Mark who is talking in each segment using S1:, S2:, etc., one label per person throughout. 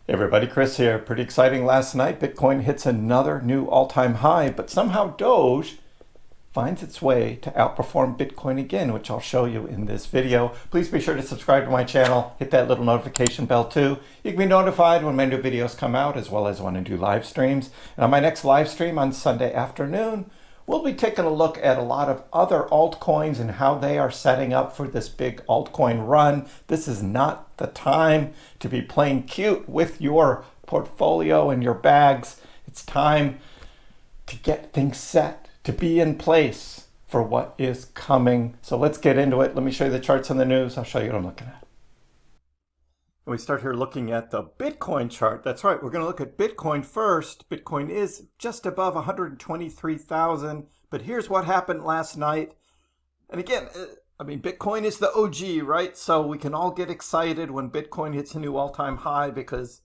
S1: Hey everybody, Chris here. Pretty exciting last night. Bitcoin hits another new all-time high, but somehow Doge finds its way to outperform Bitcoin again, which I'll show you in this video. Please be sure to subscribe to my channel. Hit that little notification bell too. You can be notified when my new videos come out, as well as when I do live streams. And on my next live stream on Sunday afternoon, we'll be taking a look at a lot of other altcoins and how they are setting up for this big altcoin run. This is not the time to be playing cute with your portfolio and your bags. It's time to get things set, to be in place for what is coming. So let's get into it. Let me show you the charts on the news. I'll show you what I'm looking at. We start here looking at the Bitcoin chart. That's right, we're going to look at Bitcoin first. Bitcoin is just above 123,000, but here's what happened last night. And again, Bitcoin is the OG, right? So we can all get excited when Bitcoin hits a new all-time high because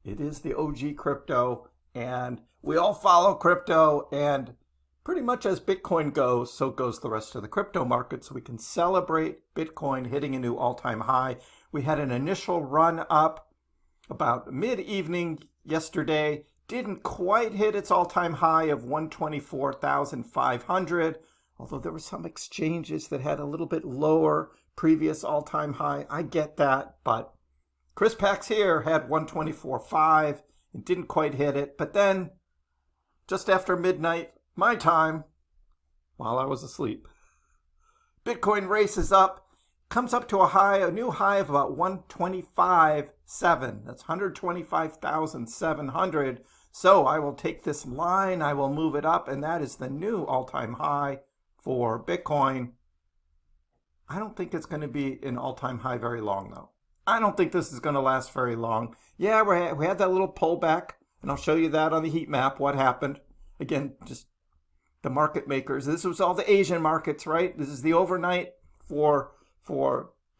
S1: it is the OG crypto, and we all follow crypto, and pretty much as Bitcoin goes, so goes the rest of the crypto market. So we can celebrate Bitcoin hitting a new all-time high. We had an initial run up about mid-evening yesterday. Didn't quite hit its all-time high of 124,500, although there were some exchanges that had a little bit lower previous all-time high. I get that, but Chris Pax here had 124.5 and didn't quite hit it. But then, just after midnight, my time, while I was asleep, Bitcoin races up, comes up to a new high of about 125.7. That's 125,700. So I will take this line, I will move it up, and that is the new all-time high for Bitcoin. I don't think it's going to be an all-time high very long, though. I don't think this is going to last very long. Yeah, we had that little pullback, and I'll show you that on the heat map, what happened. Again, just the market makers. This was all the Asian markets, right? This is the overnight for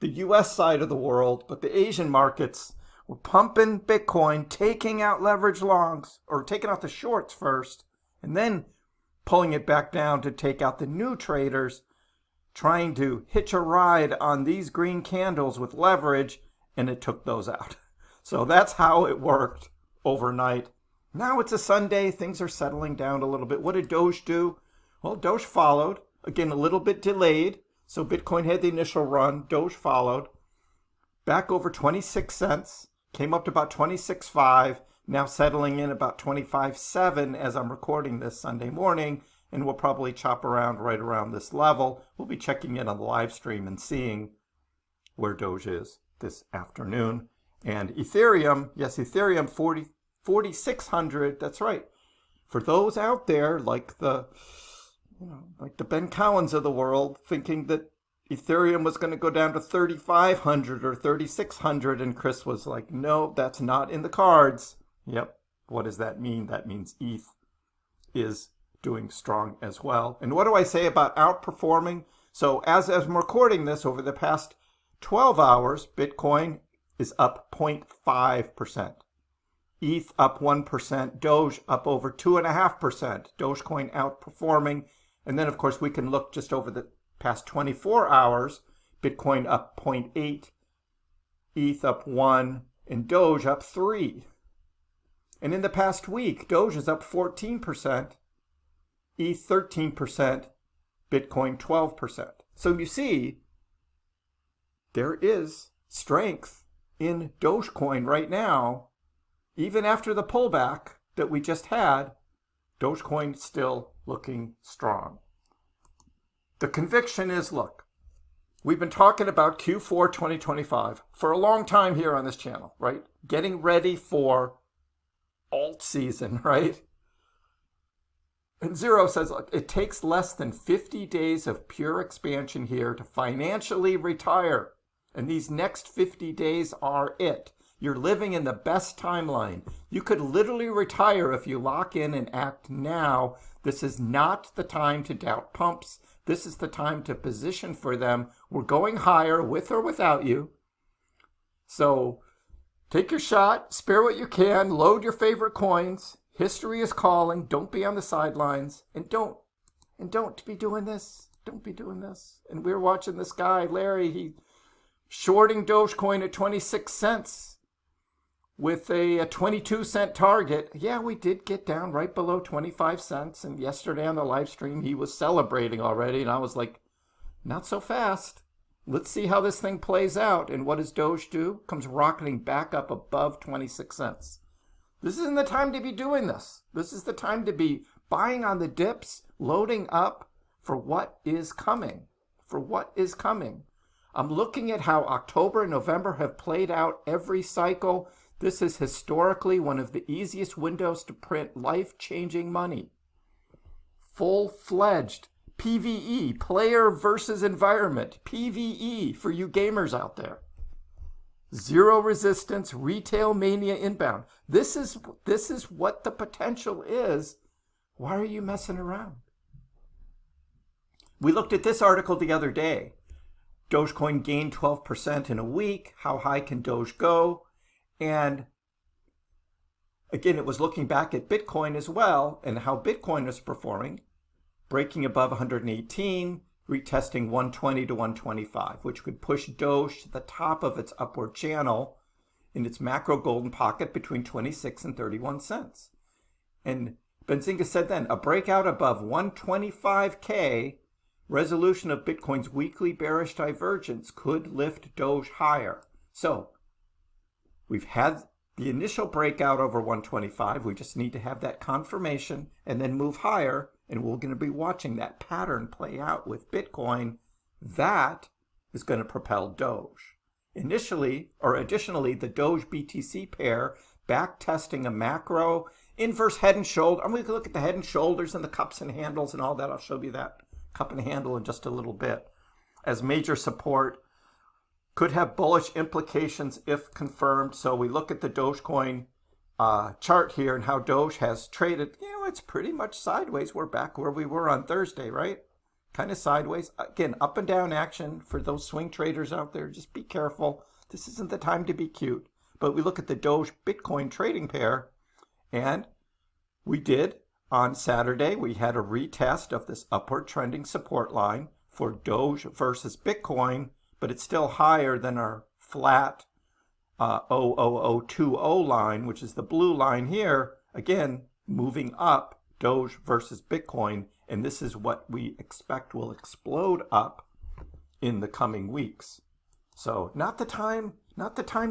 S1: the US side of the world, but the Asian markets were pumping Bitcoin, taking out leverage longs, or taking out the shorts first, and then pulling it back down to take out the new traders, trying to hitch a ride on these green candles with leverage, and it took those out. So that's how it worked overnight. Now it's a Sunday, things are settling down a little bit. What did Doge do? Well, Doge followed, again, a little bit delayed. So Bitcoin had the initial run, Doge followed, back over 26 cents, came up to about 26.5, now settling in about 25.7 as I'm recording this Sunday morning, and we'll probably chop around right around this level. We'll be checking in on the live stream and seeing where Doge is this afternoon. And Ethereum, yes, Ethereum 4,600, that's right. For those out there like the Ben Cowens of the world, thinking that Ethereum was going to go down to 3,500 or 3,600, and Chris was like, no, that's not in the cards. Yep. What does that mean? That means ETH is doing strong as well. And what do I say about outperforming? So as I'm recording this, over the past 12 hours, Bitcoin is up 0.5%. ETH up 1%, Doge up over 2.5%, Dogecoin outperforming. And then, of course, we can look just over the past 24 hours, Bitcoin up 0.8, ETH up 1, and Doge up 3. And in the past week, Doge is up 14%, ETH 13%, Bitcoin 12%. So you see, there is strength in Dogecoin right now. Even after the pullback that we just had, Dogecoin still looking strong. The conviction is, look, we've been talking about Q4 2025 for a long time here on this channel, right? Getting ready for alt season, right? And Zero says, look, it takes less than 50 days of pure expansion here to financially retire. And these next 50 days are it. You're living in the best timeline. You could literally retire if you lock in and act now. This is not the time to doubt pumps. This is the time to position for them. We're going higher with or without you. So take your shot, spare what you can, load your favorite coins. History is calling. Don't be on the sidelines. And don't be doing this. Don't be doing this. And we're watching this guy, Larry, he shorting Dogecoin at 26 cents. with a 22-cent target. Yeah, we did get down right below 25 cents. And yesterday on the live stream, he was celebrating already. And I was like, not so fast. Let's see how this thing plays out. And what does Doge do? Comes rocketing back up above 26 cents. This isn't the time to be doing this. This is the time to be buying on the dips, loading up for what is coming. For what is coming. I'm looking at how October and November have played out every cycle. This is historically one of the easiest windows to print life-changing money. Full-fledged PvE, player versus environment, PvE for you gamers out there. Zero resistance, retail mania inbound. This is what the potential is. Why are you messing around? We looked at this article the other day. Dogecoin gained 12% in a week. How high can Doge go? And again, it was looking back at Bitcoin as well and how Bitcoin is performing, breaking above 118, retesting 120 to 125, which could push Doge to the top of its upward channel in its macro golden pocket between 26 and 31 cents. And Benzinga said then, a breakout above 125K, resolution of Bitcoin's weekly bearish divergence could lift Doge higher. So we've had the initial breakout over 125. We just need to have that confirmation and then move higher. And we're going to be watching that pattern play out with Bitcoin. That is going to propel Doge. Additionally, the Doge BTC pair back testing a macro inverse head and shoulder. I'm going to look at the head and shoulders and the cups and handles and all that. I'll show you that cup and handle in just a little bit. As major support, could have bullish implications if confirmed. So we look at the Dogecoin chart here and how Doge has traded. It's pretty much sideways. We're back where we were on Thursday, right? Kind of sideways. Again, up and down action for those swing traders out there. Just be careful. This isn't the time to be cute. But we look at the Doge Bitcoin trading pair, and we did on Saturday. We had a retest of this upward trending support line for Doge versus Bitcoin, but it's still higher than our flat 00020 line, which is the blue line here. Again, moving up Doge versus Bitcoin, and this is what we expect will explode up in the coming weeks. So not the time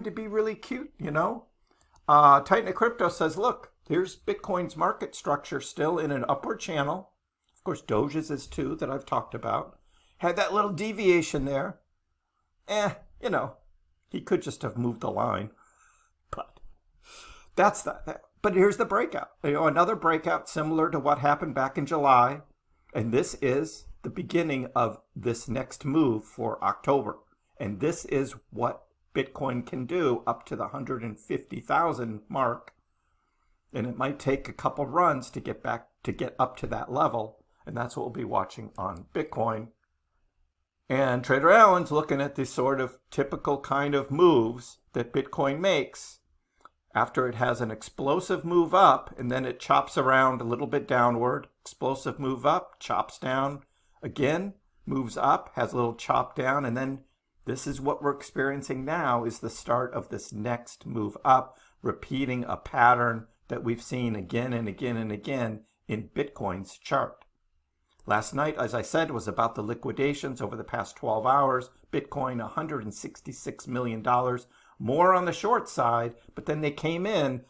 S1: to be really cute, Titan of Crypto says, look, here's Bitcoin's market structure still in an upward channel. Of course, Doge's is too, that I've talked about. Had that little deviation there. He could just have moved the line. But that's that. But here's the breakout. Another breakout similar to what happened back in July. And this is the beginning of this next move for October. And this is what Bitcoin can do up to the 150,000 mark. And it might take a couple runs to get up to that level. And that's what we'll be watching on Bitcoin. And Trader Allen's looking at this sort of typical kind of moves that Bitcoin makes after it has an explosive move up and then it chops around a little bit downward. Explosive move up, chops down again, moves up, has a little chop down, and then this is what we're experiencing now is the start of this next move up, repeating a pattern that we've seen again and again and again in Bitcoin's chart. Last night, as I said, was about the liquidations over the past 12 hours. Bitcoin, $166 million, more on the short side, but then they came in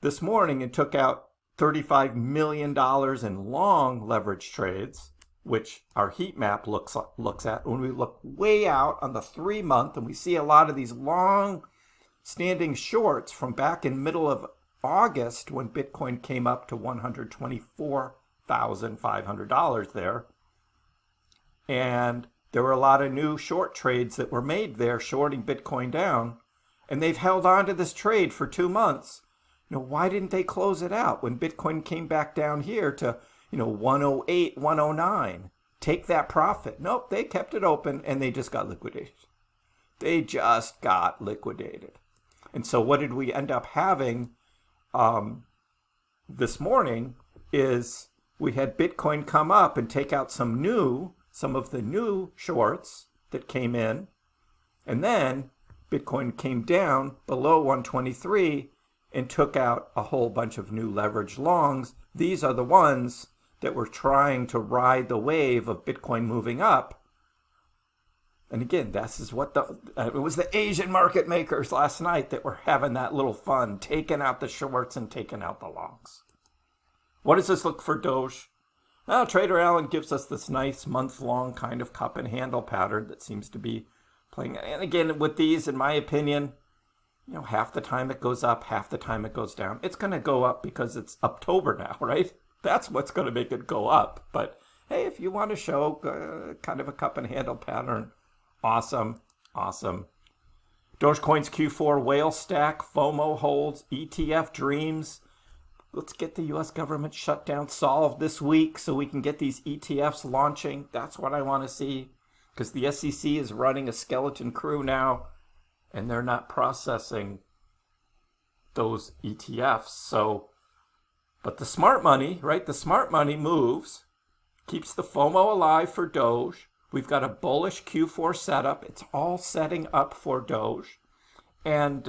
S1: this morning and took out $35 million in long leverage trades, which our heat map looks at when we look way out on the 3-month, and we see a lot of these long standing shorts from back in middle of August when Bitcoin came up to $124,500 there. And there were a lot of new short trades that were made there shorting Bitcoin down, and they've held on to this trade for 2 months. Why didn't they close it out when Bitcoin came back down here to 108, 109? Take that profit. Nope, they kept it open and they just got liquidated. They just got liquidated. And so what did we end up having this morning is we had Bitcoin come up and take out some of the new shorts that came in. And then Bitcoin came down below 123 and took out a whole bunch of new leverage longs. These are the ones that were trying to ride the wave of Bitcoin moving up. And again, this is what it was the Asian market makers last night that were having that little fun, taking out the shorts and taking out the longs. What does this look for Doge? Well, Trader Allen gives us this nice month-long kind of cup and handle pattern that seems to be playing. And again, with these, in my opinion, half the time it goes up, half the time it goes down. It's going to go up because it's October now, right? That's what's going to make it go up. But hey, if you want to show kind of a cup and handle pattern, awesome, awesome. Dogecoin's Q4 whale stack, FOMO holds, ETF dreams. Let's get the U.S. government shutdown solved this week so we can get these ETFs launching. That's what I want to see, because the SEC is running a skeleton crew now, and they're not processing those ETFs. But the smart money, right? The smart money moves, keeps the FOMO alive for Doge. We've got a bullish Q4 setup. It's all setting up for Doge. And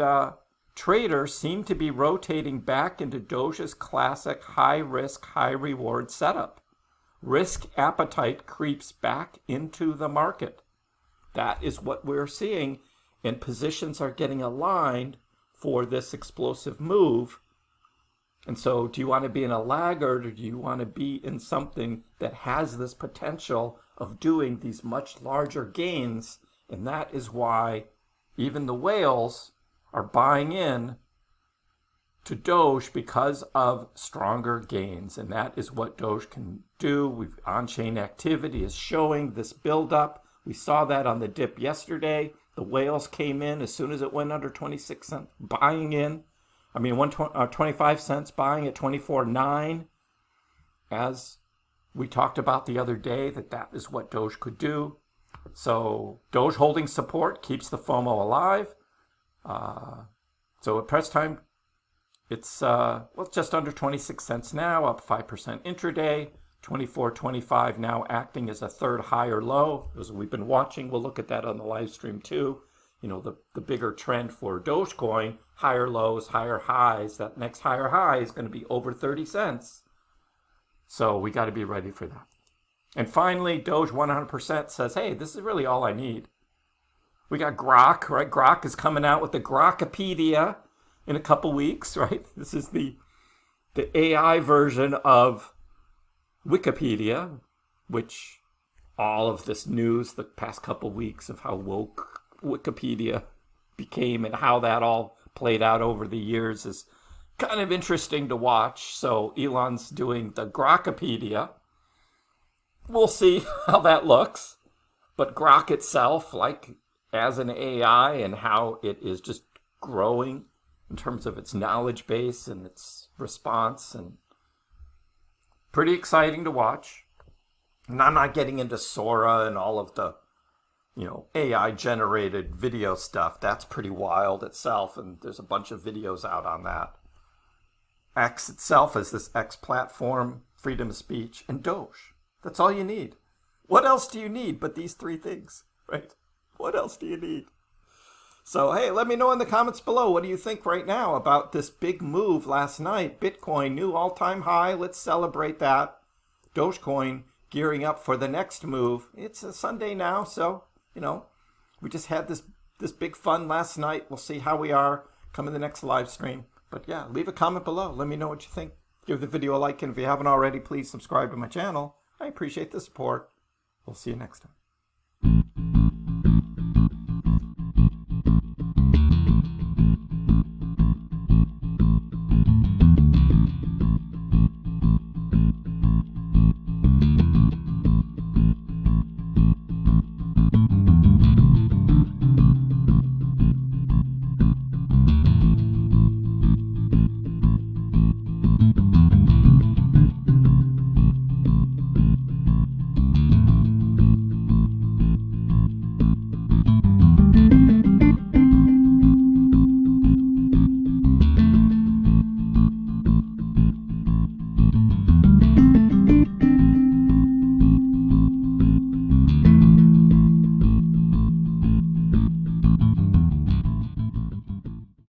S1: traders seem to be rotating back into Doge's classic high-risk, high-reward setup. Risk appetite creeps back into the market. That is what we're seeing, and positions are getting aligned for this explosive move. And so do you want to be in a laggard, or do you want to be in something that has this potential of doing these much larger gains? And that is why even the whales are buying in to Doge because of stronger gains. And that is what Doge can do. On-chain activity is showing this buildup. We saw that on the dip yesterday. The whales came in as soon as it went under 26 cents, buying in. 25 cents, buying at 24.9. As we talked about the other day, that is what Doge could do. So Doge holding support keeps the FOMO alive. So at press time, it's just under 26 cents now, up 5% intraday. 24.25 now acting as a third higher low. As we've been watching, we'll look at that on the live stream too. The bigger trend for Dogecoin, higher lows, higher highs. That next higher high is going to be over 30 cents. So we got to be ready for that. And finally, Doge 100% says, hey, this is really all I need. We got Grok, right? Grok is coming out with the Grokopedia in a couple weeks, right? This is the AI version of Wikipedia, which all of this news the past couple weeks of how woke Wikipedia became and how that all played out over the years is kind of interesting to watch. So Elon's doing the Grokopedia. We'll see how that looks. But Grok itself, like as an AI and how it is just growing in terms of its knowledge base and its response, and pretty exciting to watch. And I'm not getting into Sora and all of the AI generated video stuff. That's pretty wild itself, and there's a bunch of videos out on that. X itself is this X platform, freedom of speech, and Doge. That's all you need. What else do you need but these three things, right? What else do you need? So, hey, let me know in the comments below. What do you think right now about this big move last night? Bitcoin, new all-time high. Let's celebrate that. Dogecoin gearing up for the next move. It's a Sunday now, so, we just had this big fun last night. We'll see how we are coming the next live stream. But yeah, leave a comment below. Let me know what you think. Give the video a like, and if you haven't already, please subscribe to my channel. I appreciate the support. We'll see you next time.